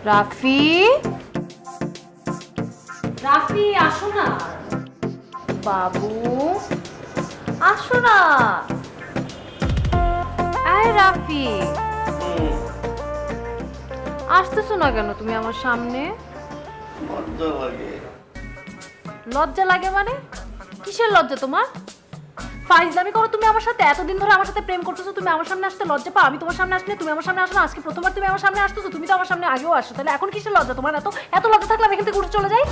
রাফি, রাফি আসো না। বাবু আসো না। আয় রাফি, আসতেছো না কেন তুমি আমার সামনে? লজ্জা লাগে। লজ্জা লাগে মানে? কিসের লজ্জা তোমার? ফাইজলামি করো তুমি আমার সাথে? এতদিন ধরে আমার সাথে প্রেম করতেছো, তুমি আমার সামনে আসতে লজ্জা পাও? আমি তোমার সামনে আসলে তুমি আমার সামনে আসো না? আজকে প্রথমবার তুমি আমার সামনে আসতেছো, তুমি তো আমার সামনে আগেও আসো, তাহলে এখন কিসের লজ্জা তোমার? এত এত লজ্জা থাকলে আমি এখান থেকে উঠে চলে যাই।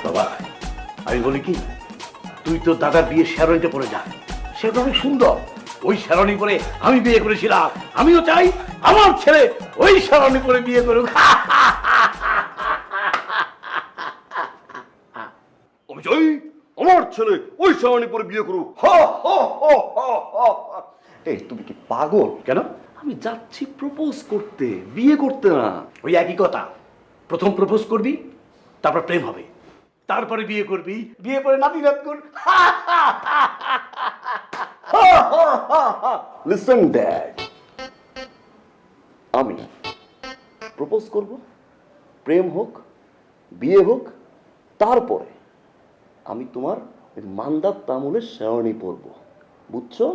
বাবা, আমি বলি কি, তুই তো দাদার বিয়ে শেরওয়ানিতে পরে যা, সেটা অনেক সুন্দর। ওই শেরওয়ানি পরে আমি বিয়ে করেছিলাম, আমিও চাই আমার ছেলে ওই শেরওয়ানি পরে বিয়ে করুক। আমি চাই আমার ছেলে ওই শেরওয়ানি পরে বিয়ে করুক। এই তুমি কি পাগল? কেন? আমি যাচ্ছি প্রপোজ করতে, বিয়ে করতে না। ওই একই কথা, প্রথম প্রপোজ করবি, তারপর প্রেম হবে, তারপরে বিয়ে করবি, বিয়ে করে নাতি নাত কর। লিসেন ড্যাড, আমি প্রপোজ করব, প্রেম হোক, বিয়ে হোক, তারপরে আমি তোমার ওই মান্দার তামুলের শেরওয়ানি পরব, বুঝছো?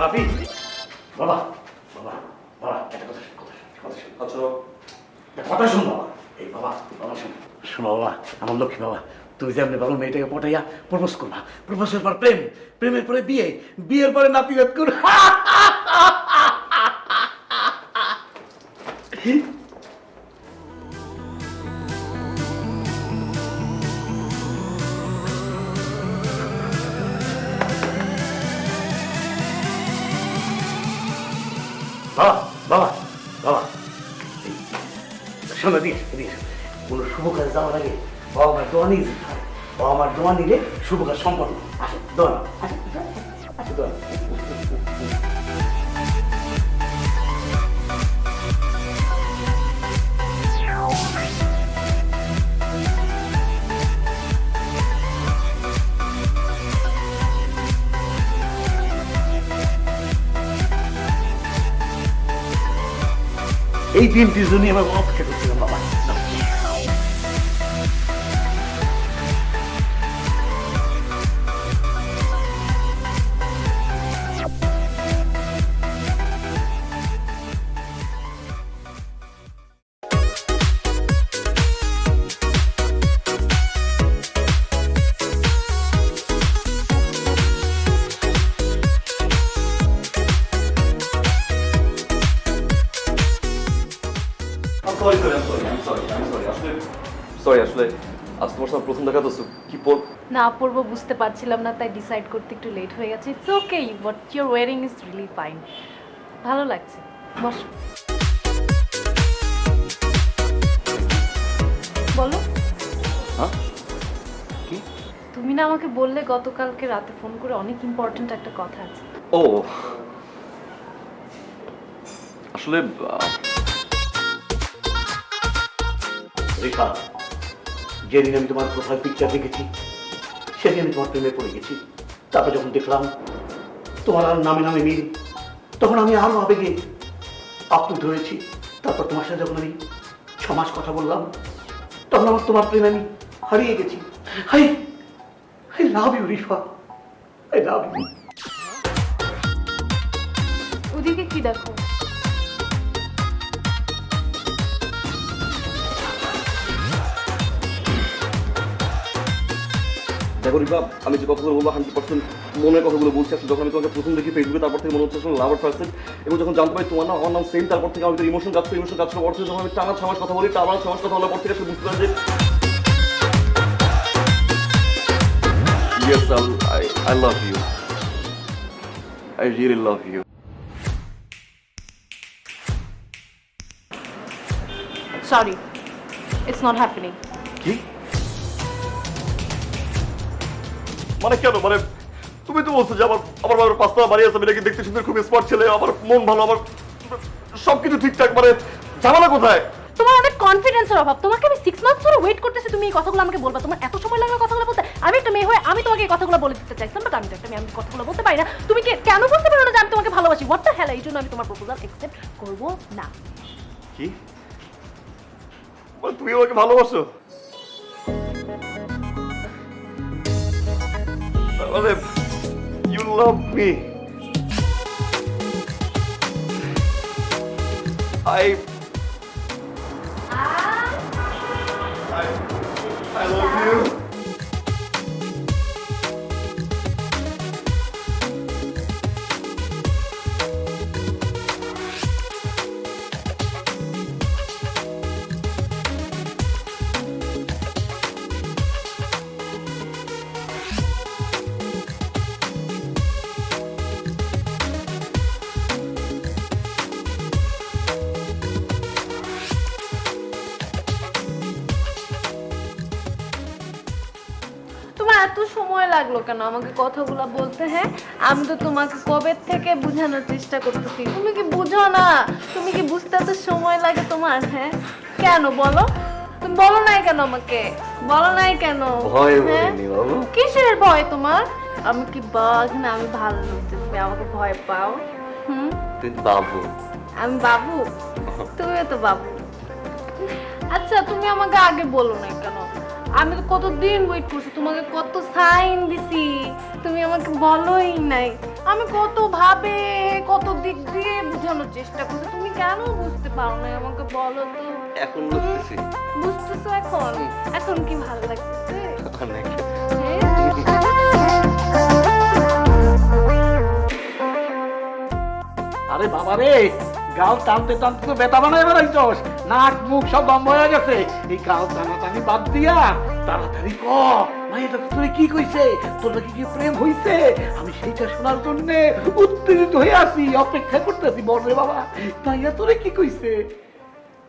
রাফি, বাবা বাবা বাবা, একটা কথা শোন, কথা শোন, আচ্ছা, একটা কথা শোন বাবা। এই বাবা, বাবা শোন, শোনো বাবা, আমার লক্ষ্মী বাবা, তুমি যেমনি ভালো মেয়েটাকে পটাইয়া প্রপোজ করবা, প্রপোজের পর প্রেম, প্রেমের পরে বিয়ে, বিয়ের পরে নাতি নাত কর। বাবা বাবা বাবা, শোনো দিস দিস, কোনো শুভ কাজে যাওয়ার আগে বাবা মার দোয়া নিয়ে যেতে হবে। বাবা মার দোয়া নিলে শুভ কাজ সম্পন্ন। আসো দোয়া নাও, আসো আসো দোয়া নাও। এই দিনটির জন্য আমার অপেক্ষা করছিলাম বাবা। সরি আসলে আজ তোমার সাথে প্রথম দেখা তো কি পর না পড়বো বুঝতে পারছিলাম না, তাই ডিসাইড করতে একটু লেট হয়ে গেছে। It's okay, what your wearing is really fine. ভালো লাগছে, বসো। বলো। হ্যাঁ কি? তুমি না আমাকে বললে গতকালকে রাতে ফোন করে অনেক ইম্পর্ট্যান্ট একটা কথা আছে। ও আসলে রেখা, যেদিন আমি তোমার প্রোফাইল পিকচার দেখেছি সেদিন আমি তোমার প্রেমে পড়ে গেছি। তারপর যখন দেখলাম তোমার আর নামে নামে মিল, তখন আমি আরো আবেগে আপ্লুত হয়েছি। তারপর তোমার সাথে যখন আমি 6 মাস কথা বললাম, তখন আমার তোমার প্রেমে আমি হারিয়ে গেছি। Hi, I love you Rifa, I love you. ওদিকে কি দেখো? দেখো রিপা, আমি যে কথাগুলো বলবো 100% মনের কথাগুলো বলছি। আসলে যখন আমি তোমাকে প্রথম দেখি ফেসবুকে, তারপর থেকে মনে হচ্ছে আসলে লাভার পার্সন। এবং যখন জানতে পারি তোমার আমার নাম সেম, তারপর থেকে আমাদের ইমোশন কাজ করার পর থেকে যখন আমি টানা 6 মাস কথা বলি, টানা 6 মাস কথা বলার পর থেকে আসলে বুঝতে পারি যে yes, I love you. I really love you. Sorry, it's not happening. কি মানে? কেন মানে? তুমি তো বলছো যে আমার বাবার 5 তলা বাড়ি আছে, আমি নাকি দেখতে সুন্দর, খুব স্মার্ট ছেলে, আমার মন ভালো, আমার সবকিছু ঠিকঠাক, মানে ঝামেলা কোথায়? তোমার অনেক কনফিডেন্সের অভাব। তোমাকে আমি 6 মাস ধরে ওয়েট করতেছি তুমি এই কথাগুলো আমাকে বলবা। তোমার এত সময় লাগবে কথাগুলো বলতে? আমি একটা মেয়ে হয়ে আমি তোমাকে এই কথাগুলো বলে দিতে চাইছিলাম, বাট আমি তো একটা মেয়ে, আমি কথাগুলো বলতে পারি না। তুমি কেন বলতে পারো না যে আমি তোমাকে ভালোবাসি? What the hell! এই জন্য আমি তোমার প্রপোজাল অ্যাকসেপ্ট করব না। কি মানে তুমি আমাকে ভালোবাসো? মানে you love me. I love you. তোমার এত সময় লাগলো কেন আমাকে কথাগুলো বলতে? হ্যাঁ, আমি তো তোমাকে কবে থেকে বোঝানোর চেষ্টা করতেছি, তুমি কি বুঝো না? তুমি কি বুঝতে এত সময় লাগে তোমার? হ্যাঁ, কেন বলো? তুমি বলো নাই কেন আমাকে? বলো নাই কেন? ভয় হ্যাঁ? বলিনি বাবু। কিসের ভয় তোমার? আমি কি বাঘ না আমি ভালো লোক যে তুমি আমাকে ভয় পাও? হুম, তুই বাবু। আমি বাবু? তুমিও তো বাবু। আচ্ছা, তুমি আমাকে আগে বলো না কেন? আমি তো কতদিন ওয়েট করছি, তোমাকে কত সাইন দিছি, তুমি আমাকে বলোই নাই। আমি কত ভাবে কত দিক দিয়ে বোঝানোর চেষ্টা করছি, তুমি কেন বুঝতে পারো না? আমাকে বলো তো। এখন বুঝতেছি। বুঝতেছো এখন? এখন কি ভালো লাগতেছে? অনেক। আরে বাবা রে, গাল টানতে টানতে তো বেতা বানায় বেড়াইছস, নাক মুখ সব বন্ধ হয়ে গেছে। এই গাল টানাটানি বাদ দিয়া তাড়াতাড়ি ক, মাইয়াটা তোরে কি কইছে? তোর নাকি কি প্রেম হইছে? আমি সেইটা শোনার জন্য উত্তেজিত হয়ে আছি, অপেক্ষা করতেছি। বল রে বাবা, মাইয়া তোরে কি কইছে?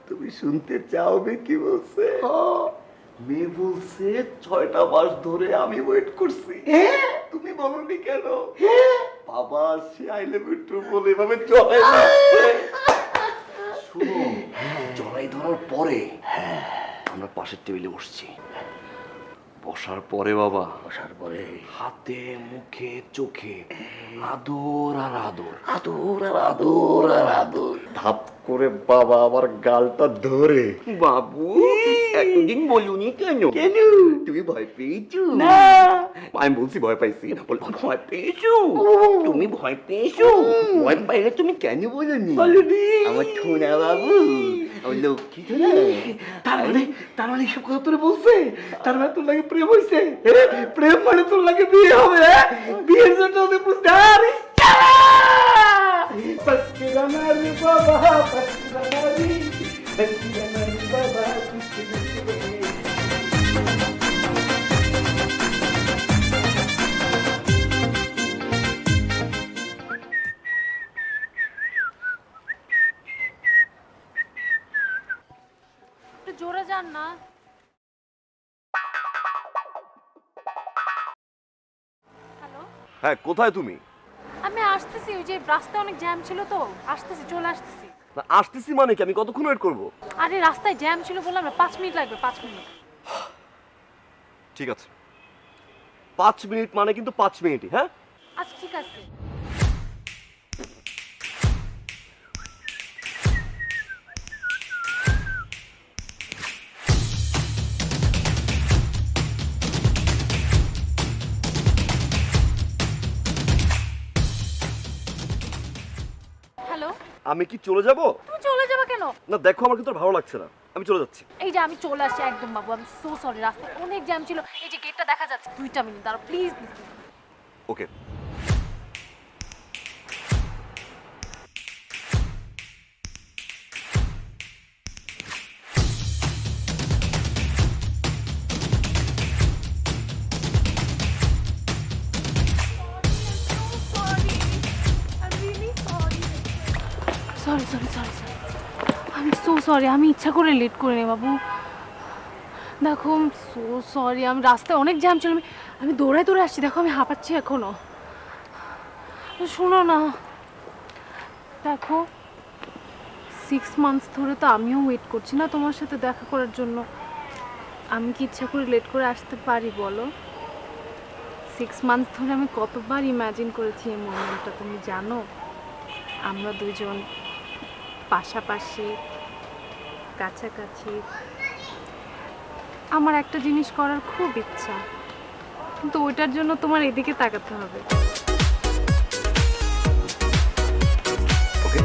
তুমি শুনতে চাও বে কি বলছে? মেয়ে বলছে 6টা মাস ধরে আমি ওয়েট করছি। তুমি বলনি কেন? বাবা say I love you two বলে এভাবে জড়াই ধরছে। শুনো, জড়াই ধরার পরে আমরা পাশের টেবিলে বসছি। বসার পরে বাবা, বসার পরে হাতে মুখে চোখে আদর আর আদর, আদর আর আদর আর আদর। ধাপ করে বাবা আমার গালটা ধরে, বাবু এতদিন বলুনি কেন? কেন? তুমি ভয় পেয়েছো? না, আমি বলছি ভয় পাইছি। ভয় পেয়েছো? তুমি ভয় পেয়েছো? ভয় পাইলে তুমি কেন বলনি? আমার ছোনা বাবু, আমার লক্ষ্মী ছোনা। তার মানে সব কথা তোরে বলছে? তার মানে তোর লাগে প্রেম হইছে? প্রেম মানে তোর লাগে বিয়ে হবে? বিয়ের জন্য ওদের বুঝতে আরে একটু জোরে যান না। হ্যালো, হ্যাঁ, কোথায় তুমি? আমি আসতেছি, ওই যে রাস্তায় অনেক জ্যাম ছিল তো, আসতেছি, চলে আসতেছি। না আসতেছি মানে কি? আমি কতক্ষণ ওয়েট করবো? আরে রাস্তায় জ্যাম ছিল বললাম না, 5 মিনিট লাগবে, 5 মিনিট। ঠিক আছে, 5 মিনিট মানে কিন্তু 5 মিনিটই। হ্যাঁ আচ্ছা ঠিক আছে। হ্যালো, আমি কি চলে যাব? তুমি চলে যাবে কেন? না দেখো, আমার কিন্তু আর ভালো লাগছে না। আমি চলে যাচ্ছি। এই যে আমি চলে আসছি একদম বাবু, আমি সো সরি, রাস্তায় অনেক জ্যাম ছিল। এই যে গেটটা দেখা যাচ্ছে, 2টা মিনিট দাঁড়াও please please. Okay. Sorry sorry sorry sorry, আমি সো সরি, আমি ইচ্ছা করে লেট করে নি বাবু। দেখো সো সরি, আমি রাস্তায় অনেক জ্যাম ছিল, আমি দৌড়ায় দৌড়ে আসছি, দেখো আমি হাঁপাচ্ছি এখনো। শোনো না, দেখো 6 মান্থস ধরে তো আমিও ওয়েট করছি না তোমার সাথে দেখা করার জন্য। আমি কি ইচ্ছা করে লেট করে আসতে পারি বলো? 6 মান্থস ধরে আমি কতবার ইমাজিন করেছি এই মোমেন্টটা, তুমি জানো? আমরা দুজন পাশাপাশি, কাছাকাছি। আমার একটা জিনিস করার খুব ইচ্ছা, কিন্তু ওইটার জন্য তোমার এদিকে তাকাতে হবে। ওকে।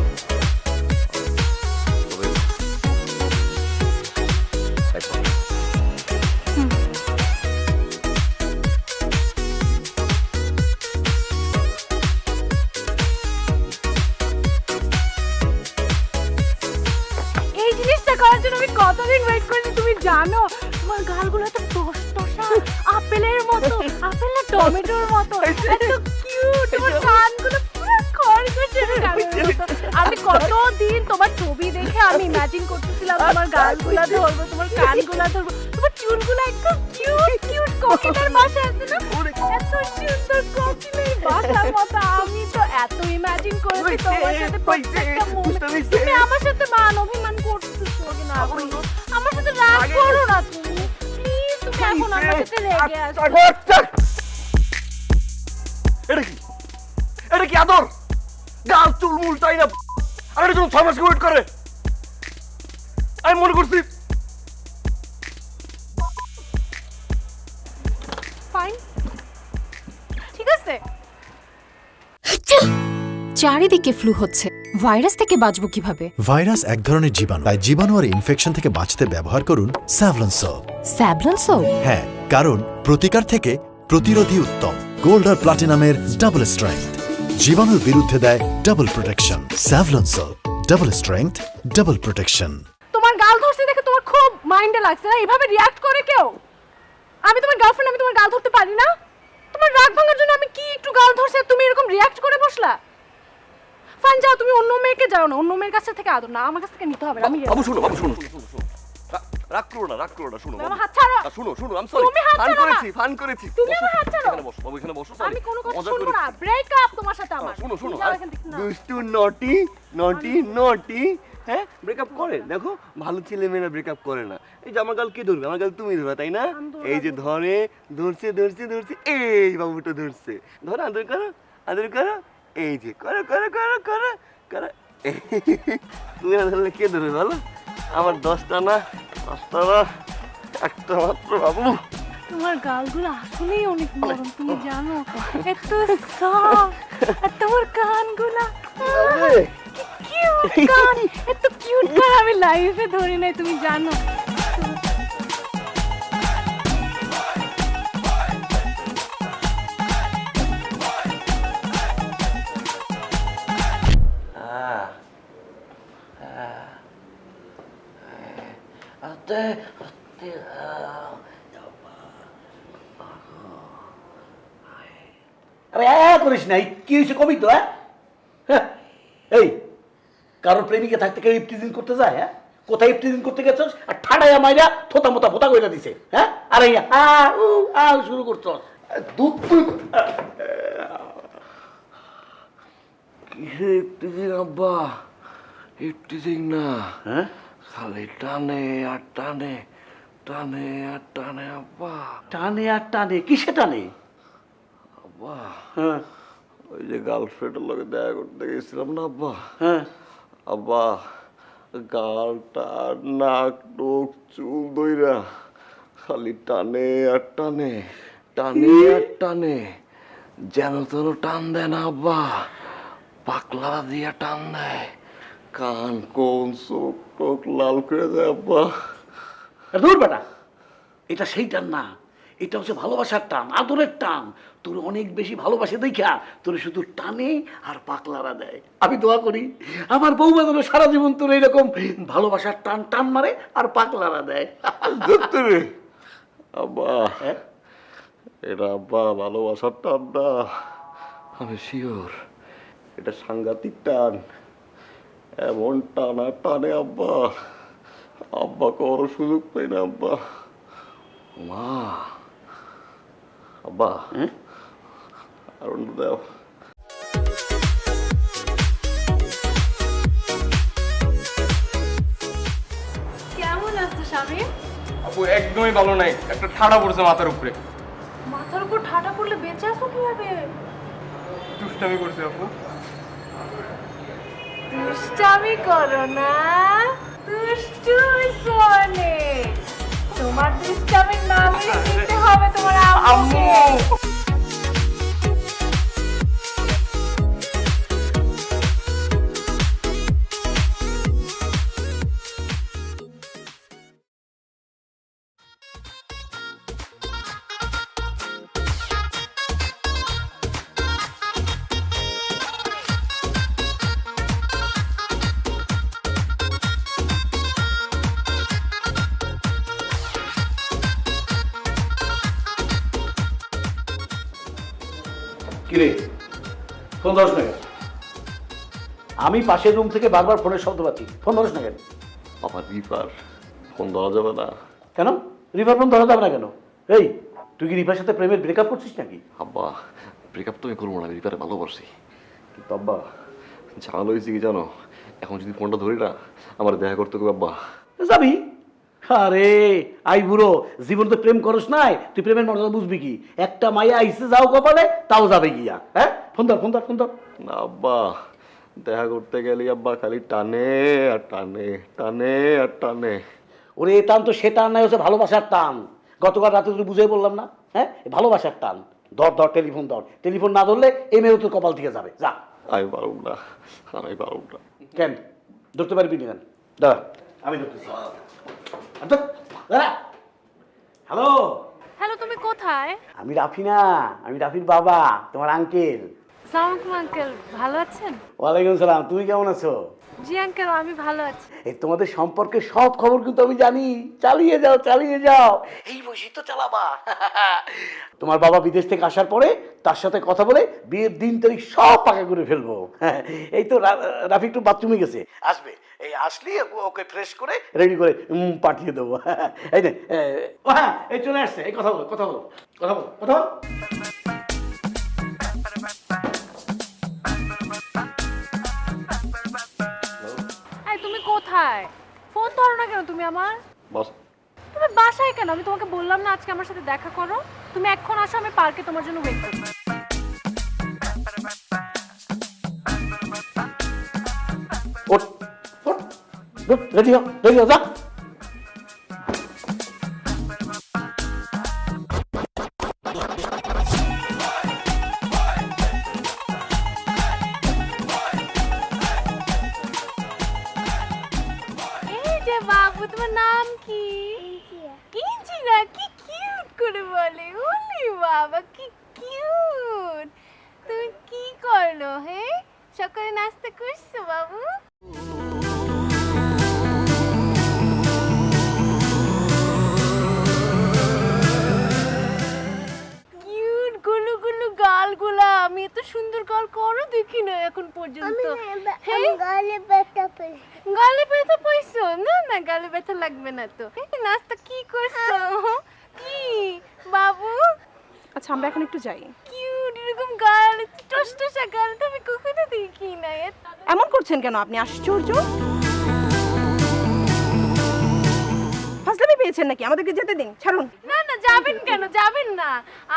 এই জিনিসটা করার জন্য আমি কতদিন ওয়েট করেছি তুমি জানো? তোমার গালগুলো এত টসটসা, আপেলের মতো, আপেল না টমেটোর মতো, এত কিউট। তোমার কানগুলো পুরো খরগোশের কানের মতো। আমি কতদিন তোমার ছবি দেখে আমি ইমাজিন করতেছিলাম তোমার গালগুলো ধরবো, তোমার কানগুলো ধরবো, তোমার চুলগুলো একদম কিউট কিউট কোকিলের বাসা আছে না, এত সুন্দর কোকিলের বাসার মতো। আমি তো এত ইমাজিন করেছি তোমার সাথে প্রত্যেকটা মোমেন্ট। তুমি আমার সাথে মান অভিমান করতেছো কিনা? আমার সাথে রাগ করো না তুমি প্লিজ, তুমি এখন আমার সাথে রেগে আসো। এটা কি? এটা কি আদর? গাল চুল মুল তাই না, আর এটা জন্য 6 মাস ওয়েট করে। আমি মনে করছি ফাইন, ঠিক আছে। চারিদিকে ফ্লু হচ্ছে, ভাইরাস থেকে বাঁচবো কিভাবে? ভাইরাস এক ধরনের জীবাণু, তাই জীবাণু আর ইনফেকশন থেকে বাঁচতে ব্যবহার করুন স্যাভলন সোপ। Savlon soap? হ্যাঁ, কারণ প্রতিকার থেকে প্রতিরোধী উত্তম। গোল্ড আর প্লাটিনামের ডাবল স্ট্রেংথ, জীবাণুর বিরুদ্ধে দেয় double protection. Savlon soap, double strength, double protection. তোমার গাল ধরতে দেখে তোমার খুব মাইন্ডে লাগছে না? এভাবে রিয়াক্ট করে কেউ? আমি তোমার গার্লফ্রেন্ড, আমি তোমার গাল ধরতে পারি না? তোমার রাগ ভাঙার জন্য আমি কি একটু গাল ধরছি আর তুমি এরকম রিয়াক্ট করে বসলা? ফান, যাও তুমি অন্য মেয়েকে, যাও না, অন্য মেয়ের কাছ থেকে আদর না, আমার কাছ থেকে নিতে হবে না। আমি বাবু শুনো, বাবু শুনো, রাগ করো না, রাগ করো না, শুনো আমার হাত ছাড়ো। শুনো শুনো, আমি সরি, তুমি হাত ফান ছাড়ো না। করেছি, ফান করেছি। তুমি আমার হাত ছাড়ো। এখানে বসো বাবু, এখানে বসো। sorry, আমি কোনো কথা মজা শুনবো করেছি। না, ব্রেক আপ তোমার সাথে আমার। শুনো শুনো, যাও এখান থেকে, না। দুষ্টু নটি নটি নটি, হ্যাঁ ব্রেকআপ করে। দেখো ভালো ছেলে মেয়েরা ব্রেকআপ করে না। এই যে আমার গাল কে ধরবে? আমার গাল তুমি ধরবে, তাই না? এই যে ধরে, ধরছে ধরছে ধরছে, এই বাবুটা ধরছে, ধরো, আদর করো, আদর করো, এই যে করো করো করো করো করো। তুমি না ধরলে কে ধরবে বলো? আমার 10টা না, 5টা না, একটা মাত্র বাবু। তোমার গালগুলো আসলেই অনেক নরম, তুমি জানো? এত সফট, আর তোমার কানগুলো কিউট কান, এত কিউট কান আমি লাইফে ধরি নাই, তুমি জানো? আরে করিস নাই, কি হয়েছে কবি তো? হ্যাঁ, এই কারোর প্রেমিকা থাকতে কেউ ইফটিজিং করতে যায়? হ্যাঁ, কোথায় ইফটিজিং করতে গেছস আর ঠাডাইয়া মাইরা থোতা মোতা ভোতা কইরা দিছে? হ্যাঁ, আর ইয়া শুরু করছস দুধ কিসে ইফটিজিং আব্বা? ইফটিজিং না, হ্যাঁ, খালি টানে আর টানে, টানে আর টানে আব্বা। টানে আর টানে, কিসে টানে? আব্বা হ্যাঁ ওই যে গার্লফ্রেন্ডের লগে দেখা করতে গেছিলাম না আব্বা, হ্যাঁ, আব্বা গালটা নাক টোক চুল দইরা খালি টানে আর টানে, টানে আর টানে, যেন তেন টান দেয় না আব্বা, পাকলা দিয়া টান দেয়, কান কোন চোখ টোক লাল করে যায় আব্বা। দূর বেটা, এটা সেই টান না, এটা হচ্ছে ভালোবাসার টান, আদরের টান। তোর অনেক বেশি ভালোবাসে দেখা তোর শুধু টানে আর পাকলারা দেয়। আমি দোয়া করি আমার বউমা যেন সারা জীবন তোর এইরকম ভালোবাসার টান টান মারে আর পাকলারা দেয়। ধুত্তে রে, আব্বা হ্যাঁ? এটা আব্বা ভালোবাসার টান না, আমি শিওর এটা সাংঘাতিক টান। এমন টানা টানে আব্বা, আব্বা করো সুযোগ পাই না আব্বা। মা, আব্বা আর দেও। কেমন আছো স্বামী? আপু একদমই ভালো নাই, একটা ঠাড়া পড়ছে মাথার উপরে। মাথার উপর ঠাটা পড়লে বেঁচে আসো কিভাবে? দুষ্টামি করছে আপু। দুষ্টামি করো না, দুষ্টু সোনে। তোমার দুষ্টামির নামে দিতে হবে তোমার আম্মুকে। কিরে, ফোন ধরস না কেন? আমি পাশের রুম থেকে বারবার ফোনের শব্দ পাচ্ছি, ফোন ধরস না কেন? আমার রিপার ফোন ধরা যাবে না। কেন রিভার ফোন ধরা যাবে না কেন? এই, তুই কি রিভার সাথে প্রেমের ব্রেকআপ করছিস নাকি? আব্বা ব্রেকআপ তো আমি করবো না, আমি রিপারে ভালোবাসি। কিন্তু আব্বা ঝামেলা হয়েছে কি জানো, এখন যদি ফোনটা ধরি না আমার দেখা করতে হবে আব্বা। যাবি? আরে আই বুড়ো, জীবন তো প্রেম করস নাই, তুই প্রেমের মর্যাদা বুঝবি কি? একটা মাইয়া আইসে যাও কপালে, তাও যাবে গিয়া। হ্যাঁ, ফোন ধর ফোন ধর ফোন ধর। না আব্বা, দেখা করতে গেলে আব্বা খালি টানে আর টানে, টানে আর টানে। ওরে এ টান তো সে টান নাই, হচ্ছে ভালোবাসার টান। গতকাল রাতে তুই বুঝাই বললাম না? হ্যাঁ, এ ভালোবাসার টান। ধর ধর টেলিফোন ধর, টেলিফোন না ধরলে এই মেয়েও তোর কপাল থেকে যাবে। যা। আমি পারব না, আমি পারব না। কেন ধরতে পারবি না কেন? দাঁড়া, আমি ধরতেছি। দাঁড়া। হ্যালো, হ্যালো, তুমি কোথায়? আমি রাফি না, আমি রাফির বাবা, তোমার আঙ্কেল। সালাম আঙ্কেল, ভালো আছেন? ওয়ালাইকুম সালাম, তুমি কেমন আছো? জি আঙ্কেল, আমি ভালো আছি। এই তোমাদের সম্পর্কে সব খবর কিন্তু আমি জানি। চালিয়ে যাও চালিয়ে যাও, এই বসে তো চালাবা। তোমার বাবা বিদেশ থেকে আসার পরে তার সাথে কথা বলে বিয়ের দিন তারিখ সব পাকা করে ফেলবো। এই তো রাফি একটু বাথরুমে গেছে, আসবে। এই আসলি ওকে ফ্রেশ করে রেডি করে পাঠিয়ে দেবো। এই নে, ও হ্যাঁ, এই চলে আসছে। এই কথা বলো কথা বলো কথা বলো কথা বলো। এই তুমি কোথায়? ফোন ধরো না কেন তুমি আমার? বাস তুমি বাসায় কেন? আমি তোমাকে বললাম না আজকে আমার সাথে দেখা করো? তুমি এখন আসো, আমি পার্কে তোমার জন্য ওয়েট করব। ওঠ ওঠ, রেডি হও রেডি হও, যা। এই যে বাবু, তোমার নাম কি? ইঞ্জিরা। কি কিউট করে বলে, ওলি বাবা কি কিউট। তুমি কি করলো? হ্যাঁ, সকালে নাস্তা করছো বাবু? কিউট গুলু গুলু গালগুলা, আমি এত সুন্দর গাল করো দেখি না এখন পর্যন্ত। হ্যাঁ? গালে ব্যথা পাইছো? না না, গালে ব্যথা লাগবে না তো। নাস্তা কি করছো? কি বাবু? আচ্ছা, আমরা এখন একটু যাই। কিউট এরকম গাল, টসটসা গাল তো আমি কখনো দেখি না। এমন করছেন কেন আপনি? আশ্চর্য, ফাজলামি পেয়েছেন নাকি? আমাদেরকে যেতে দিন, ছাড়ুন। না না, যাবেন কেন? যাবেন না।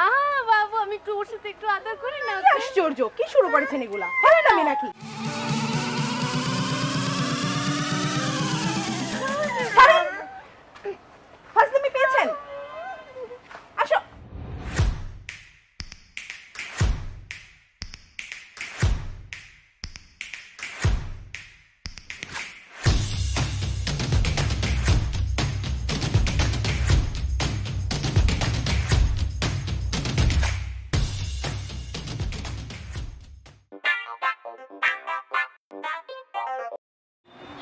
আহা বাবু, আমি একটু ওর সাথে একটু আদর করি না। কি আশ্চর্য, কি শুরু করেছেন এগুলা? হয় না নাকি? ছাড়ুন। ফাজলামি পেয়েছেন? আসো।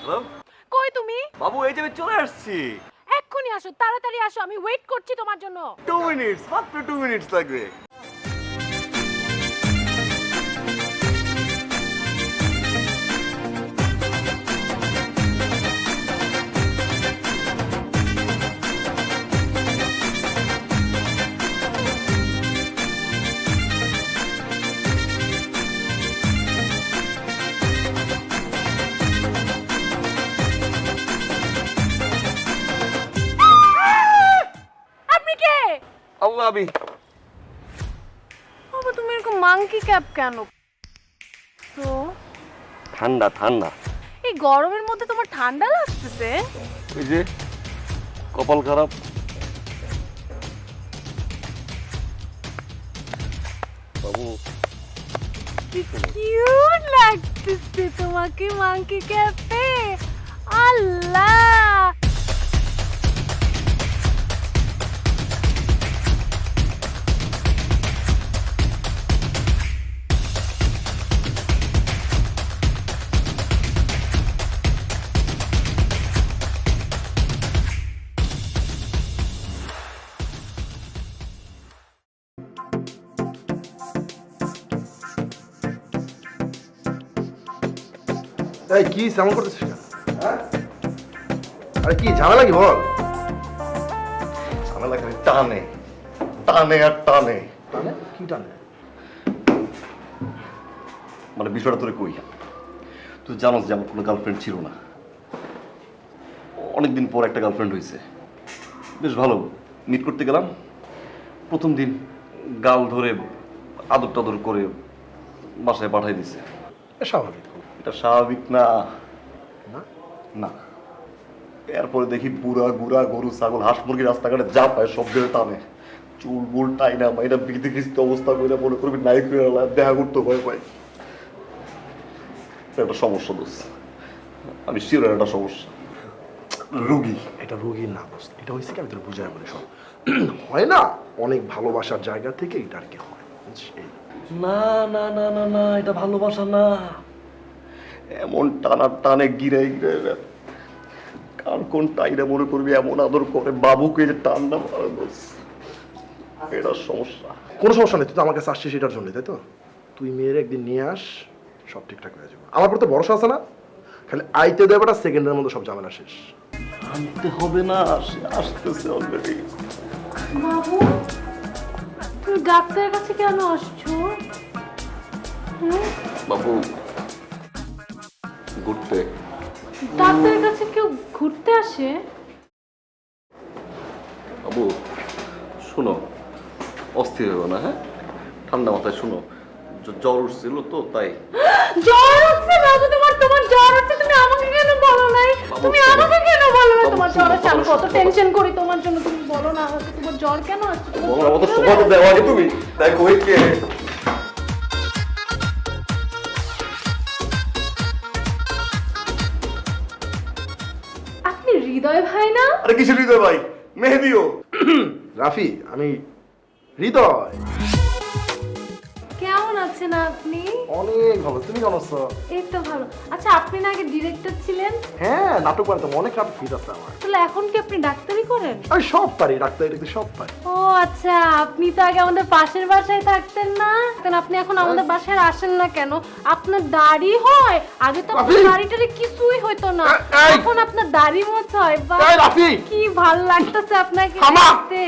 হ্যালো কই তুমি? বাবু, এই যে আমি চলে আসছি। এক্ষুনি আসো, তাড়াতাড়ি আসো, আমি ওয়েট করছি তোমার জন্য। 2 মিনিটস, মাত্র 2 মিনিটস লাগবে। আপনি কে? আল্লাহ, আমি বাবা তুমি এরকম মাংকি ক্যাপ কেন? তো ঠান্ডা ঠান্ডা। এই গরমের মধ্যে তোমার ঠান্ডা লাগতেছে? ওই যে কপাল খারাপ। বাবু, কিউট লাগতেছে তোমাকে মাংকি ক্যাপে। আল্লাহ, এই কি এমন করতেছিস কেন? আরে কি ঝামেলা কি বল? ঝামেলা খালি টানে টানে আর টানে। টানে? কি টানে? মানে বিষয়টা তোরে কই, তুই জানোস যে আমার কোনো গার্লফ্রেন্ড ছিল না। অনেকদিন পর একটা গার্লফ্রেন্ড হয়েছে, বেশ ভালো। মিট করতে গেলাম, প্রথম দিন গাল ধরে আদর টাদর করে বাসায় পাঠাই দিছে। স্বাভাবিক। এটা স্বাভাবিক না। না? না। এরপরে দেখি বুড়া গুড়া গরু ছাগল হাঁস মুরগি রাস্তাঘাটে যা পায় সব ধরে টানে, চুল বুল টাইনা মাইনা বিকৃতি খিস্তি অবস্থা করে মনে করবি নাই করে দেখা করতে ভয় পাই। একটা সমস্যা দোষ, আমি শিওর একটা সমস্যা। রুগী এটা রোগীর না বস, এটা হয়েছে কি আমি তোর বুঝাই বলি সব। হয় না অনেক ভালোবাসার জায়গা থেকে এটা আর কি হয়। এই না না না না না, এটা ভালোবাসা না। এমন টানার টানে গিরে গিরে কার কোন টাইনা মনে করবি এমন আদর করে বাবুকে যে টান না মারা দোষ, এটা সমস্যা। কোনো সমস্যা নেই, তুই তো আমার কাছে আসছিস এটার জন্য, তাই তো? তুই মেয়ের একদিন নিয়ে আস, সব ঠিকঠাক হয়ে যাবে। আমার পর তো ভরসা আছে না, খালি আইতে দেবেটা সেকেন্ডের মধ্যে সব ঝামেলা শেষ। আনতে হবে না, সে আসতেছে অলরেডি। বাবু, তুমি ডাক্তারের কাছে কেন আসছো? বাবু ঘুরতে। ডাক্তারের কাছে কেউ ঘুরতে আসে? বাবু শোনো, অস্থির হইব না, হ্যাঁ? ঠান্ডা মাথায় শোনো, জ্বর উঠছিল তো তাই। জ্বর হচ্ছে বাবু তোমার? তোমার জ্বর হচ্ছে, তুমি আমাকে কেন বলো নাই? বাবু, তুমি শোনো। আমাকে কেন বলো না বাবু, তোমার শোনো, জ্বর হচ্ছে? আমি বাবু, কত শোনো। টেনশন করি তোমার জন্য, তুমি বলো না আমাকে তোমার জ্বর কেন আসছে? তোমার বলার জ্বর মতো কেন সময় তো আসছে? দেওয়া আগে তুমি দেখো ওই কে। আপনি হৃদয় ভাই না? আরে কিসের হৃদয় ভাই, মেহেদিও। রাফি, আমি হৃদয়। কেমন আছেন আপনি? অনেক ভালো, তুমি কেমন আছো? এই তো ভালো। আচ্ছা, আপনি না আগে ডিরেক্টর ছিলেন? হ্যাঁ, নাটক বানাতাম, অনেক নাটক ফিট আছে আমার। তাহলে এখন কি আপনি ডাক্তারি করেন? আমি সব পারি, ডাক্তারি সব পারি। ও আচ্ছা, আপনি তো আগে আমাদের পাশের বাসায় থাকতেন না? কেন আপনি এখন আমাদের বাসায় আসেন না কেন? আপনার দাড়ি হয়? আগে তো আপনার রাফি! দাড়িটারে কিছুই হইতো না, এই! এখন আপনার দাড়ি মোছ হয়। বাহ, এই রাফি! কি ভাল লাগতেছে আপনাকে থামা! দেখতে।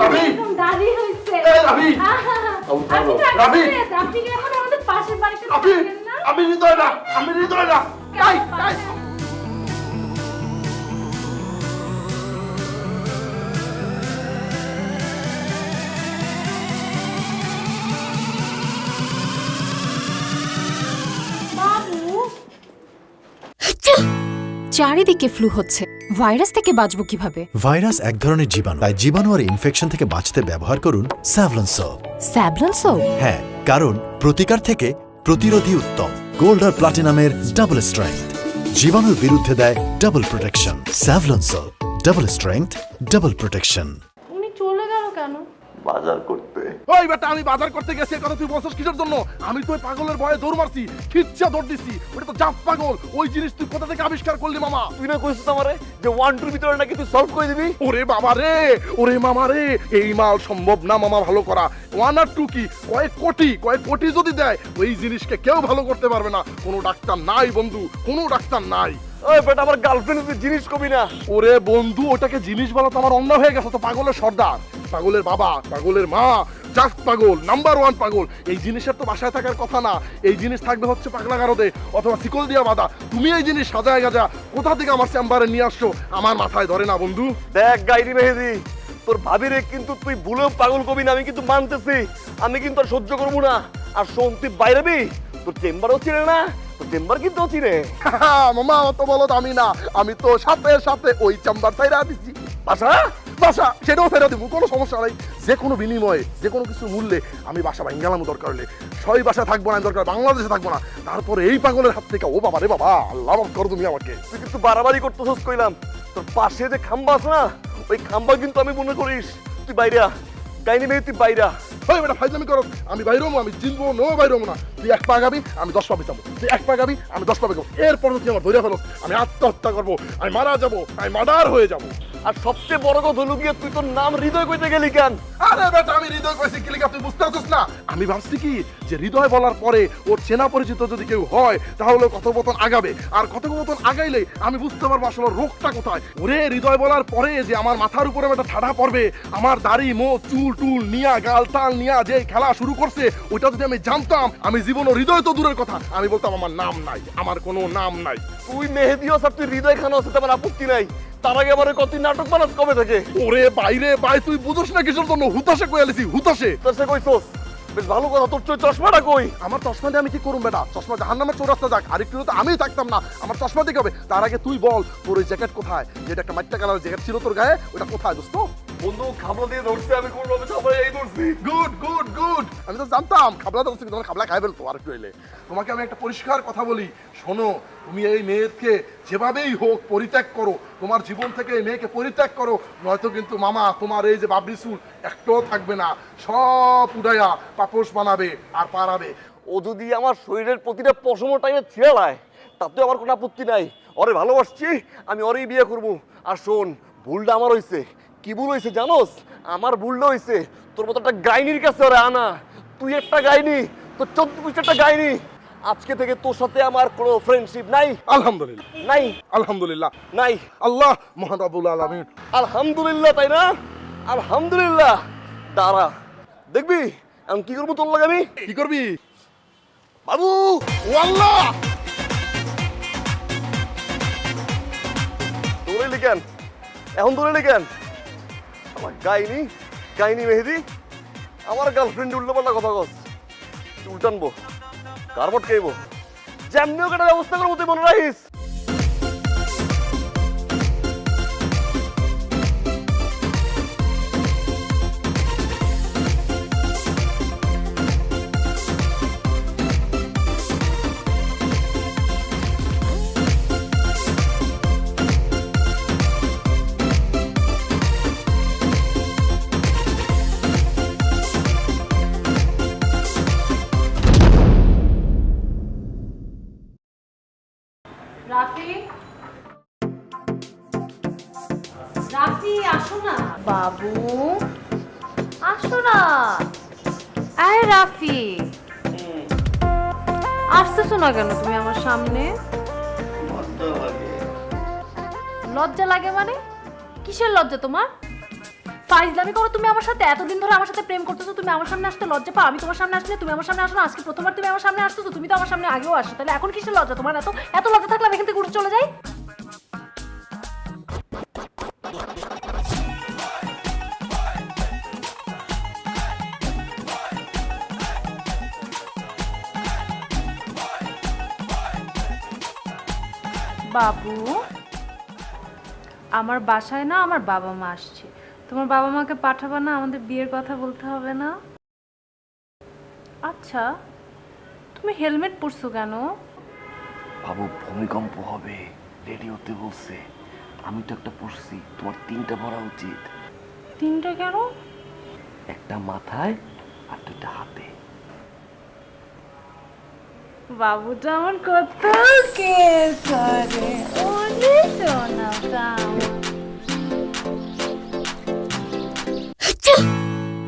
রাফি! একদম দাড়ি হইছে। এই রাফি! আহা! আবু, আপনি তো আগে রাফি! ছিলেন, আপনি কি এখন আমাদের পাশের বাড়িতে রাফি, থাকেন না? আমি হৃদয় না, আমি হৃদয় না। এই, এই। বাবু, চারিদিকে ফ্লু হচ্ছে, ভাইরাস থেকে বাঁচবো কিভাবে? ভাইরাস এক ধরনের জীবাণু, তাই জীবাণু আর ইনফেকশন থেকে বাঁচতে ব্যবহার করুন স্যাভলন সোপ। Savlon soap? হ্যাঁ, কারণ প্রতিকার থেকে প্রতিরোধী উত্তম। গোল্ড আর প্লাটিনামের ডাবল স্ট্রেংথ জীবাণুর বিরুদ্ধে দেয় double protection. Savlon soap, double strength, double protection. উনি চলে গেল কেন? বাজার করতে। ওই বেটা আমি বাজার করতে গেছি এই কথা তুই বলছিস কিসের জন্য? আমি তো ওই পাগলের ভয়ে দৌড় মারছি, খিচ্ছা দৌড় দিছি। ওটা তো জাত পাগল। ওই জিনিস তুই কোথা থেকে আবিষ্কার করলি মামা? তুই না কইছিস আমারে যে 1-2 ভিতরে নাকি তুই সলভ করে দিবি? ওরে বাবা রে, ওরে মামা রে, এই মাল সম্ভব না মামা ভালো করা। 1 আর 2 কি কয়েক কোটি যদি দেয় ওই জিনিসকে কেউ ভালো করতে পারবে না। কোনো ডাক্তার নাই বন্ধু, কোনো ডাক্তার নাই। ওই বেটা আমার গার্লফ্রেন্ড তুই জিনিস কবি না। ওরে বন্ধু, ওটাকে জিনিস বলা তো আমার অন্যায় হয়ে গেছে। তো পাগলের সর্দার, পাগলের বাবা, পাগলের মা, জাস্ট পাগল, নাম্বার 1 পাগল। এই জিনিসের তো বাসায় থাকার কথা না। এই জিনিস থাকবে হচ্ছে পাগলা গারদে অথবা শিকল দিয়া বাঁধা। তুমি এই জিনিস সাজায় গাজা কোথা থেকে আমার চেম্বারে নিয়ে আসছো আমার মাথায় ধরে না বন্ধু। দেখ গাইরি মেহেদি, তোর ভাবিরে কিন্তু তুই ভুলেও পাগল কবি না, আমি কিন্তু মানতেছি। আমি কিন্তু আর সহ্য করবো না। আর শোন, তুই বাইরেবি, তোর চেম্বারও চিনে না, তোর চেম্বার কিন্তু চিনে। মামা অত বলো আমি না, আমি তো সাথে সাথে ওই চেম্বার ছাইরা দিছি। বাসা বাসা সেটাও ছাইরা দিব, কোনো সমস্যা নাই। যে কোনো বিনিময়ে, যে কোনো কিছু মূল্যে আমি বাসা ভাঙ্গালাম দরকার হলে। সবাই বাসা থাকবো না, দরকার বাংলাদেশে থাকবো না। তারপরে এই পাগলের হাত থেকে, ও বাবা রে বাবা, আল্লাহ মাফ করো তুমি আমাকে। তুই কিন্তু বাড়াবাড়ি করতেছস কইলাম। তোর পাশে যে খাম্বা আছে না, ওই খাম্বা কিন্তু আমি মনে করিস। তুই বাইরা, গাইনি মেয়ে তুই বাইরা। ওই বেটা ফাইজলামি করো, আমি বাইরে হবো, আমি চিনবো নো বাইরে হবো না। তুই 1 পা গাবি, আমি 10 পা পিছাবো। তুই 1 পা গাবি, আমি 10 পা বেগাবো। এরপর তুই আমার ধরে ফেলোস, আমি আত্মহত্যা করবো, আমি মারা যাবো, আমি মার্ডার হয়ে যাবো। আর সবচেয়ে বড় কথা হলো গিয়ে, তুই তোর নাম হৃদয় কইতে গেলি কেন? আরে বেটা আমি হৃদয় কইছি কি লিখা তুই বুঝতে পারছিস না? আমি ভাবছি কি যে হৃদয় বলার পরে ওর চেনা পরিচিত যদি কেউ হয় তাহলে কথোপকথন আগাবে। আর কথোপকথন আগাইলে আমি বুঝতে পারবো আসলে রোগটা কোথায়। ওরে হৃদয় বলার পরে যে আমার মাথার উপরে একটা ঠাডা পড়বে, আমার দাড়ি মোচ চুল টুল নিয়া গাল টাল নিয়া যে খেলা শুরু করছে, ওইটা যদি আমি জানতাম, আমি জীবনে হৃদয় তো দূরের কথা, আমি বলতাম আমার নাম নাই, আমার কোনো নাম নাই। তুই মেহেদিও স্যার, তুই হৃদয় খানও আছে, আমার আপত্তি নাই। তার আগে আমার কত নাটক বানাস কবে থেকে? ওরে বাইরে ভাই, তুই বুঝোস না কিসের জন্য? হুতাশে কইয়ালিছি, হুতাশে। তোর সে কইছস বেশ ভালো কথা। তোর চশমাটা কই? আমার চশমা দিয়ে আমি কি করুম বেটা? চশমা জাহান্নামের চৌরাস্তা যাক, আর একটু তো আমি থাকতাম না, আমার চশমা দিকে হবে। তার আগে তুই বল তোর ওই জ্যাকেট কোথায়? যেটা একটা মাইট্টা কালার জ্যাকেট ছিল তোর গায়ে, ওটা কোথায় দোস্ত? বন্ধু খাবলা দিয়ে ধরছে, আমি কোন ভাবে সবাই এই ধরছি। গুড গুড গুড, আমি তো জানতাম খাবলা ধরছি, তোমার খাবলা খাই ফেলতো আর একটু এলে। তোমাকে আমি একটা পরিষ্কার কথা বলি, শোনো, তুমি এই মেয়েকে যেভাবেই হোক পরিত্যাগ করো, তোমার জীবন থেকে এই মেয়েকে পরিত্যাগ করো, নয়তো কিন্তু মামা তোমার এই যে বাবরি চুল একটাও থাকবে না, সব উড়াইয়া পাপোশ বানাবে আর পারাবে। ও যদি আমার শরীরের প্রতিটা পশম টাইমে ছিঁড়ালায়, তাতে আমার কোনো আপত্তি নাই। ওরে ভালোবাসছি, আমি ওরেই বিয়ে করবো। আর শোন, ভুলটা আমার হইছে। কি ভুল হয়েছে জানোস? আমার ভুলটা হয়েছে তোর মতো একটা গাইনির কাছে ওরে আনা। তুই একটা গাইনি, তোর 14-15টা গাইনি। আজকে থেকে তোর সাথে আমার কোনো ফ্রেন্ডশিপ নাই। আলহামদুলিল্লাহ নাই, আলহামদুলিল্লাহ নাই। আল্লাহ মহান রব্বুল আলামিন। আলহামদুলিল্লাহ, তাই না? আলহামদুলিল্লাহ। দাঁড়া দেখবি আমি কি করবো তোর লাগে। আমি কি করবি বাবু? ও আল্লাহ, দৌড়াইলি কেন? এখন দৌড়াইলি কেন? আমার গাইনি, গাইনি মেহেদি, আমার গার্লফ্রেন্ড উল্টো পাল্টা কথা কস। উল্টানবো, কারবট খাইবো, যেমনিও কাটার ব্যবস্থা করবো, তুই মনে রাখিস। রাফি, রাফি আসো না। বাবু আসো না। আয় রাফি, আসতেছো না কেন তুমি আমার সামনে? লজ্জা লাগে মানে? কিসের লজ্জা তোমার? ফাইজলামি করো তুমি আমার সাথে। এতদিন ধরে আমার সাথে প্রেম করতেছো, তুমি আমার সামনে আসতে লজ্জা পাও? আমি তোমার সামনে আসলে তুমি আমার সামনে আসো না। আজকে প্রথমবার তুমি আমার সামনে আসতেছো, তুমি তো আমার সামনে আগেও আসো, তাহলে এখন কিসের লজ্জা তোমার? এত এত লজ্জা থাকলে আমি এখান থেকে উঠে চলে যাই। বাবু, আমার বাসায় না আমার বাবা মা আসছে, তোমার বাবা মাকে পাঠাবা না? আমাদের বিয়ের কথা বলতে হবে না? আচ্ছা, তুমি হেলমেট পরছো কেন? বাবু ভূমিকম্প হবে, রেডিওতে বলছে। আমি তো একটা পড়ছি, তোমার 3টা পড়া উচিত। 3টা কেন? একটা মাথায় আর দুটা হাতে। বাবুটা আমার কত কে করে ওরে সোনাটা।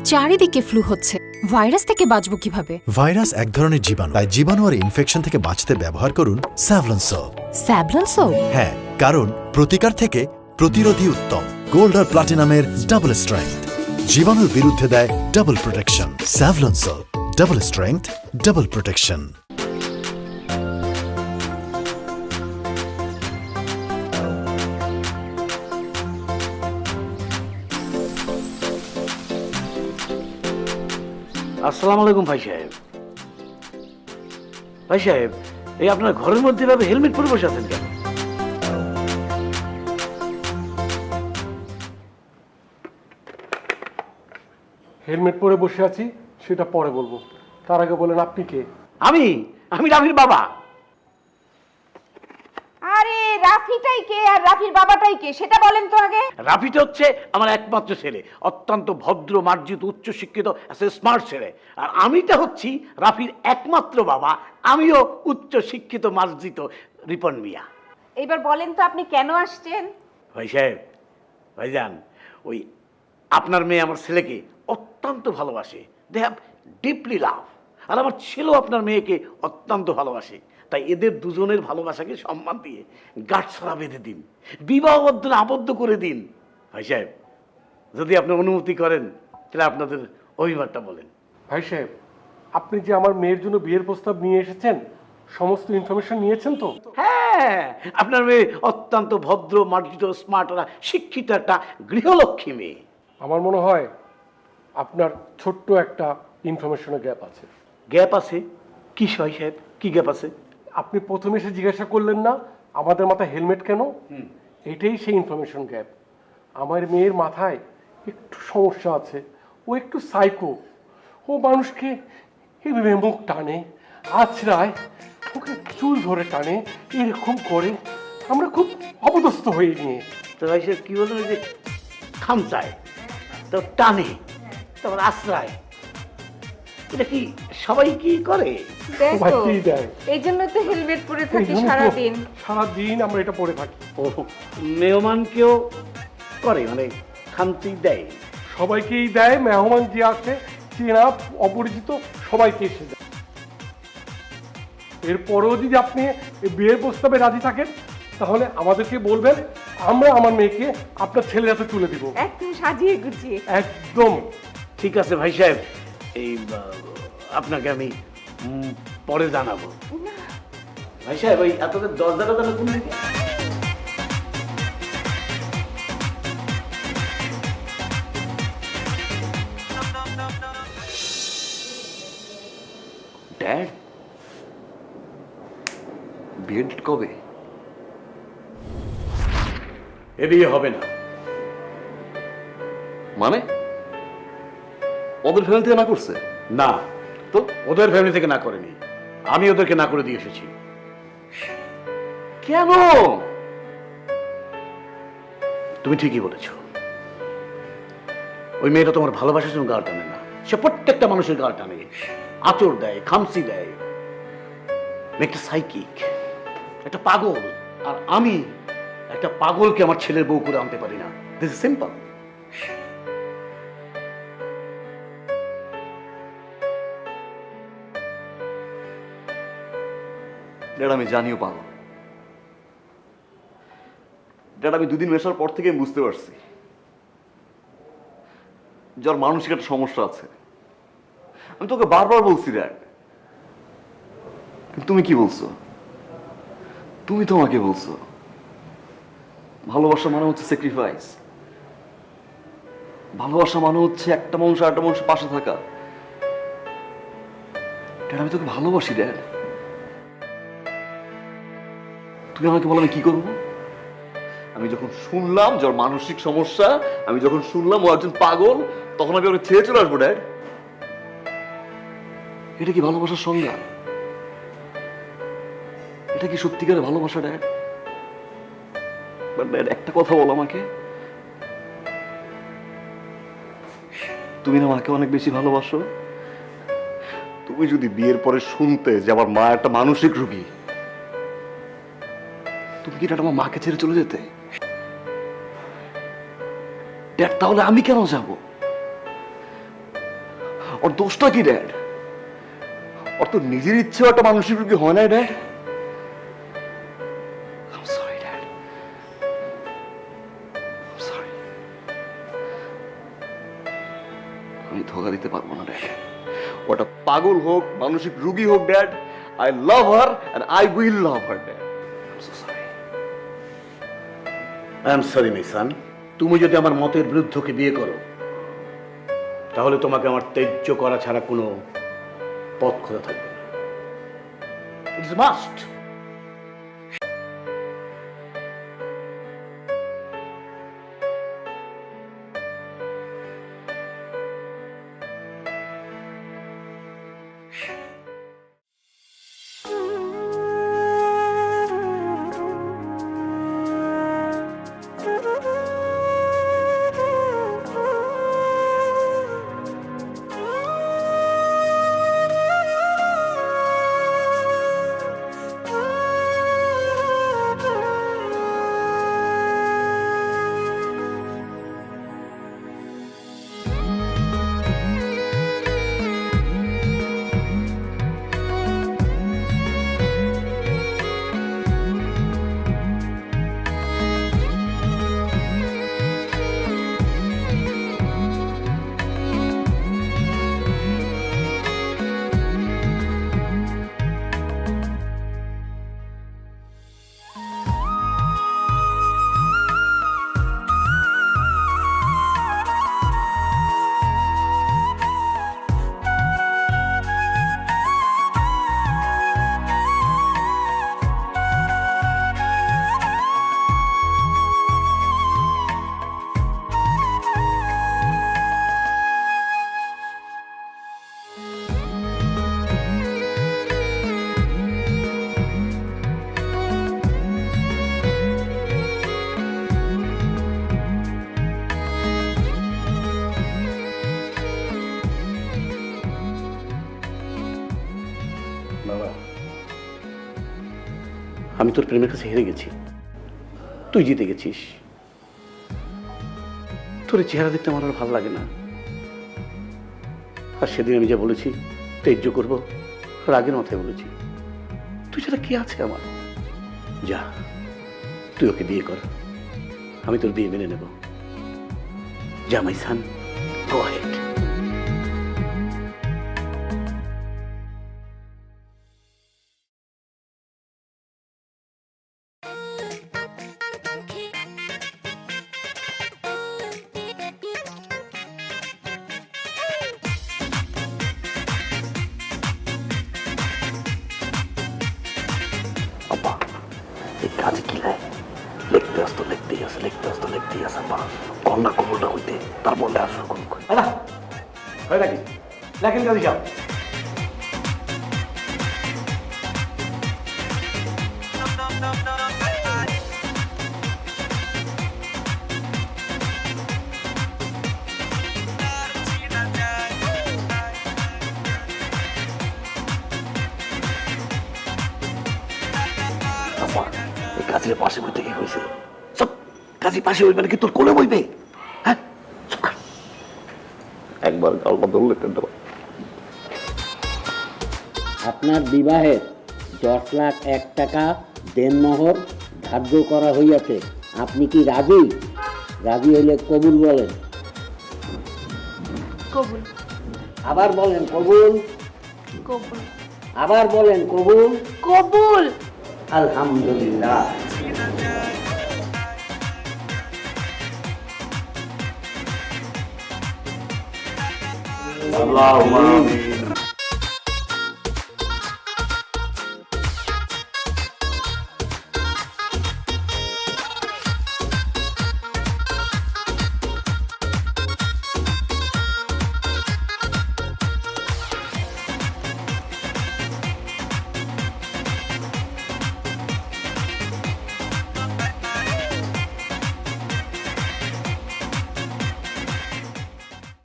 চারিদিকে ফ্লু হচ্ছে, ভাইরাস থেকে বাঁচবো কিভাবে? ভাইরাস এক ধরনের জীবাণু, তাই জীবাণু আর ইনফেকশন থেকে বাঁচতে ব্যবহার করুন স্যাভলন সোপ। Savlon soap? হ্যাঁ, কারণ প্রতিকার থেকে প্রতিরোধী উত্তম। গোল্ড আর প্লাটিনামের ডাবল স্ট্রেংথ জীবাণুর বিরুদ্ধে দেয় double protection. Savlon soap, double strength, double protection. আসসালামু আলাইকুম ভাই সাহেব। ভাই সাহেব, এই আপনার ঘরের মধ্যে এভাবে হেলমেট পরে বসে আছেন কেন? হেলমেট পরে বসে আছি সেটা পরে বলবো, তার আগে বলেন আপনি কে? আমি রাফির বাবা। আরে রাফিটাই কে আর রাফির বাবাটাই কে সেটা বলেন তো আগে। রাফিটা হচ্ছে আমার একমাত্র ছেলে, অত্যন্ত ভদ্র, মার্জিত, উচ্চ শিক্ষিত, স্মার্ট ছেলে। আর আমিটা হচ্ছি রাফির একমাত্র বাবা, আমিও উচ্চ শিক্ষিত, মার্জিত রিপন মিয়া। এবার বলেন তো আপনি কেন আসছেন? ভাই সাহেব, ভাইজান, ওই আপনার মেয়ে আমার ছেলেকে অত্যন্ত ভালোবাসে। দে হ্যাভ ডিপলি লাভ। আর আমার ছেলেও আপনার মেয়েকে অত্যন্ত ভালোবাসে। তাই এদের দুজনের ভালোবাসাকে সম্মান দিয়ে গাঁটছড়া বেঁধে দিন, বিবাহ বন্ধনে আবদ্ধ করে দিন। ভাই সাহেব, যদি আপনি অনুমতি করেন তাহলে আপনাদের অভিমতটা বলেন। ভাই সাহেব, আপনি যে আমার মেয়ের জন্য বিয়ের প্রস্তাব নিয়ে এসেছেন, সমস্ত ইনফরমেশন নিয়েছেন তো? হ্যাঁ, আপনার মেয়ে অত্যন্ত ভদ্র, মার্জিত, স্মার্ট, শিক্ষিত একটা গৃহলক্ষ্মী মেয়ে। আমার মনে হয় আপনার ছোট্ট একটা ইনফরমেশনের গ্যাপ আছে। গ্যাপ আছে? কি ভাই সাহেব, কি গ্যাপ আছে? আপনি প্রথমে এসে জিজ্ঞাসা করলেন না আমাদের মাথায় হেলমেট কেন? এটাই সেই ইনফরমেশন গ্যাপ। আমার মেয়ের মাথায় একটু সমস্যা আছে, ও একটু সাইকো। ও মানুষকে এইভাবে মুখ টানে, আছড়ায়, ওকে চুল ধরে টানে, এরকম করে আমরা খুব অপদস্থ হয়ে নিয়ে। তো ভাই সাহেব কি বললেন, যে খামচায়, তো টানে, তারপর আশ্রয়, এটা কি সবাই কি করে? সবাইকেই দেয়। এই জন্য তো হেলমেট পরে এই থাকি জন্য তো সারাদিন। সারাদিন আমরা এটা পরে থাকি। ও, মেহমানকেও করে, মানে খামচি দেয়? সবাইকেই দেয়, মেহমান যে আছে চেনা অপরিচিত সবাইকে এসে দেয়। এরপরেও যদি আপনি এই বিয়ের প্রস্তাবে রাজি থাকেন তাহলে আমাদেরকে বলবেন, আমরা আমার মেয়েকে আপনার ছেলের হাতে তুলে দিব। একদম সাজিয়ে গুছিয়ে। একদম ঠিক আছে ভাই সাহেব, এই আপনাকে আমি পরে জানাবো। ভাই সাহেব, ওই আপনাদের দরজাটা তাহলে কোন দিকে? ড্যাড, বিয়ে ডেট কবে? এ বিয়ে হবে না। মানে ওদের ফ্যামিলি থেকে না করছে? না, তো ওদের ফ্যামিলি থেকে না করেনি, আমি ওদেরকে না করে দিয়ে এসেছি। কেন? তুমি ঠিকই বলেছ। ওই মেয়েটা তোমার ভালোবাসার জন্য গাল টানে না, সে প্রত্যেকটা মানুষের গাল টানে, আঁচড় দেয়, খামসি দেয়। একটা সাইকিক, একটা পাগল। আর আমি একটা পাগলকে আমার ছেলের বউ করে আনতে পারি না। This is simple. ড্যাড, আমি জানিও পাগল। ড্যাড, আমি দুদিন মেশার পর থেকে বুঝতে পারছি যার মানসিক একটা সমস্যা আছে। আমি তোকে বারবার বলছি ড্যাড, কিন্তু তুমি কি বলছো? তুমি তো আমাকে বলছো ভালোবাসা মানে হচ্ছে স্যাক্রিফাইস, ভালোবাসা মানে হচ্ছে একটা মানুষ আর একটা মানুষের পাশে থাকা। ড্যাড, আমি তোকে ভালোবাসি ড্যাড। তুমি আমাকে বলো আমি কি করবো? আমি যখন শুনলাম যে ওর মানসিক সমস্যা, আমি যখন শুনলাম ও একজন পাগল, তখন আমি ওকে ছেড়ে চলে আসবো ড্যাড? এটা কি ভালোবাসার সংজ্ঞা? এটা কি সত্যিকারের ভালোবাসা ড্যাড? বাট ড্যাড, একটা কথা বলো আমাকে, তুমি না মাকে অনেক বেশি ভালোবাসো? তুমি যদি বিয়ের পরে শুনতে যে আমার মা একটা মানসিক রোগী, তুমি কি আমার মাকে ছেড়ে চলে যেতে? ড্যাড, তাহলে আমি কেন যাব? ওর দোষটা কি ড্যাড? ওর তো নিজের ইচ্ছেও একটা মানসিক রোগী হয় না dad. I'm sorry, Dad. I'm sorry. আমি ধোকা দিতে পারবো না ড্যাড। ওটা পাগল হোক, মানসিক রোগী হোক dad, I love her and I will love her, Dad. I'm so sorry. I am sorry my son. তুমি যদি আমার মতের বিরুদ্ধকে বিয়ে করো, তাহলে তোমাকে আমার ত্যায্য করা ছাড়া কোনো পথ খোলা থাকবে না। It's must. আমি তোর প্রেমের কাছে হেরে গেছি, তুই জিতে গেছিস। তোর এই চেহারা দেখতে আমার আর ভালো লাগে না। আর সেদিন আমি যা বলেছি ত্যায্য করবো, রাগের মাথায় বলেছি। তুই সেটা কি আছে আমার? যা, তুই ওকে বিয়ে কর, আমি তোর বিয়ে মেনে নেব। যা মাই সান, গো অ্যাহেড। আব্বা, এই কাজে কি লাই? লিখতে আসতো লিখতেই আছে, লিখতে আসতো লিখতেই আছে। আব্বা, কন্যা কবলটা হইতে তারপর লেখা শুরু করুন। আচ্ছা, হয়ে নাকি লেখেন কাজে যাও। এই কাজের পাশে বইতে কি হয়েছে? সব কাজে পাশে বইবে নাকি তোর কোলে বইবে? হ্যাঁ, একবার গল্প ধরলে আপনার বিবাহের 10,01,000 টাকা দেনমোহর ধার্য করা হইয়াছে। আপনি কি রাজি? রাজি হইলে কবুল বলেন। কবুল। আবার বলেন কবুল। কবুল। আবার বলেন কবুল। কবুল। আলহামদুলিল্লাহ। আল্লাহুম্মা আমিন।